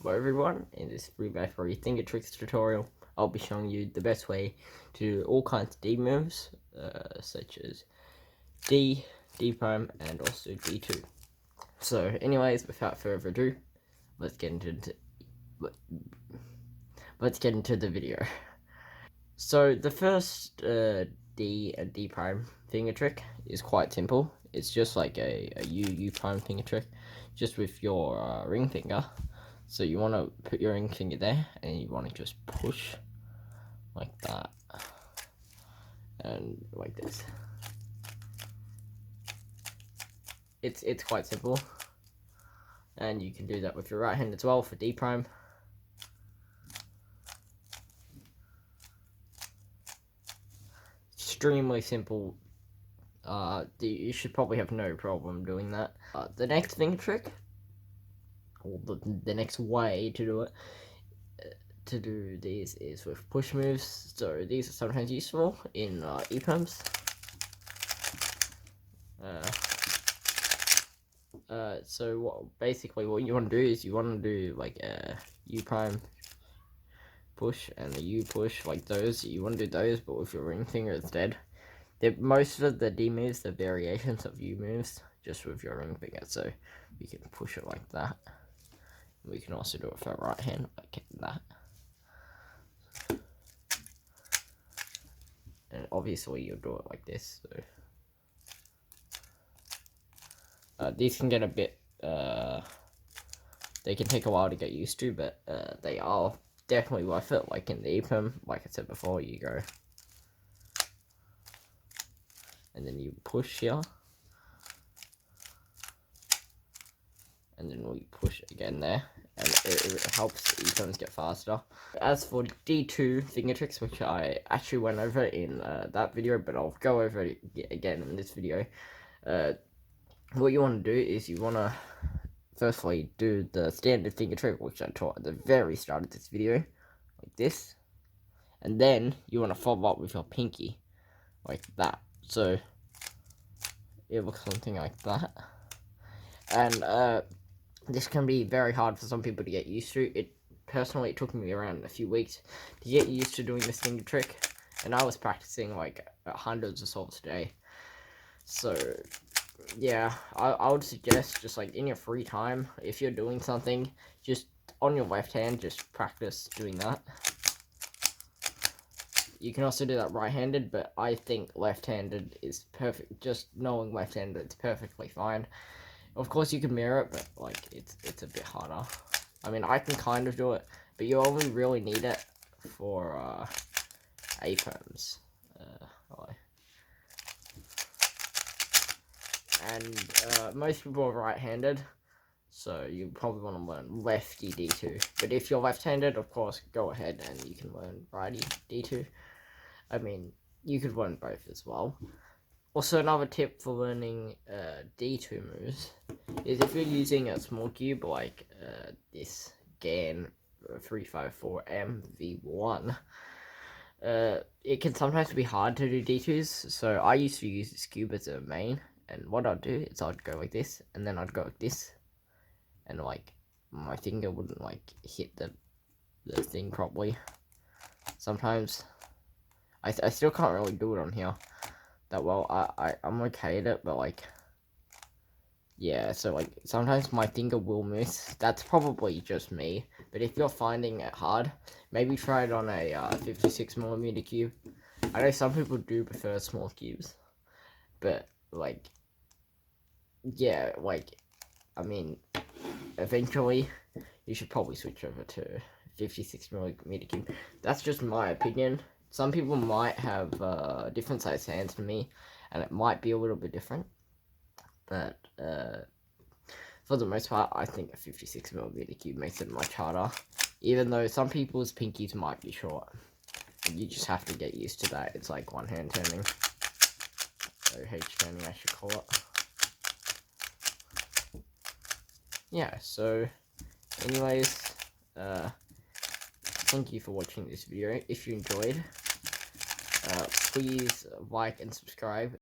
Hello everyone, in this 3x3 Fingertricks tutorial, I'll be showing you the best way to do all kinds of D moves, such as D, D prime, and also D2. So anyways, without further ado, let's get into the video. So the first D and D prime finger trick is quite simple. It's just like a U prime finger trick, just with your ring finger. So you want to put your ring finger there, and you want to just push like that, and like this. It's quite simple, and you can do that with your right hand as well for D prime. Extremely simple. You should probably have no problem doing that. The next finger trick, or the next way to do it, to do these is with push moves. So these are sometimes useful in EPAMs. So basically what you want to do is you want to do like a U prime push and a U push, like those. You want to do those, but with your ring finger instead. Most of the D moves are variations of U moves, just with your ring finger. So you can push it like that. We can also do it with our right hand, like that. And obviously you'll do it like this. So these can get a bit, they can take a while to get used to, but they are definitely worth it. Like in the EPAM, like I said before, you go, and then you push here, and then we push again there, and it helps EPAMs get faster. As for D2 finger tricks, which I actually went over in that video, but I'll go over it again in this video. What you want to do is you want to firstly do the standard finger trick, which I taught at the very start of this video, like this, and then you want to follow up with your pinky, like that. So it looks something like that, and this can be very hard for some people to get used to. Personally, it took me around a few weeks to get used to doing this finger trick, and I was practicing like hundreds of solves a day. So yeah, I would suggest just like in your free time, if you're doing something, just on your left hand, just practice doing that. You can also do that right-handed, but I think left-handed is perfect. Just knowing left-handed, it's perfectly fine. Of course, you can mirror it, but like it's a bit harder. I mean, I can kind of do it, but you only really need it for APAMs. And most people are right-handed, so you probably want to learn lefty D2. But if you're left-handed, of course, go ahead and you can learn righty D2. I mean, you could learn both as well. Also, another tip for learning D2 moves is if you're using a small cube like this GAN 354MV1, it can sometimes be hard to do D2s. So I used to use this cube as a main, and what I'd do is I'd go like this, and then I'd go like this, and like my finger wouldn't like hit the thing properly. Sometimes I still can't really do it on here that well. I'm okay at it, but like, yeah, so like sometimes my finger will miss. That's probably just me, but if you're finding it hard, maybe try it on a 56mm cube. I know some people do prefer small cubes, but like, yeah, like, I mean, eventually you should probably switch over to 56mm cube. That's just my opinion. Some people might have different size hands to me, and it might be a little bit different. But for the most part, I think a 56mm cube makes it much harder. Even though some people's pinkies might be short. You just have to get used to that. It's like one hand turning. Or H turning, I should call it. Yeah, so anyways, thank you for watching this video. If you enjoyed, please like and subscribe,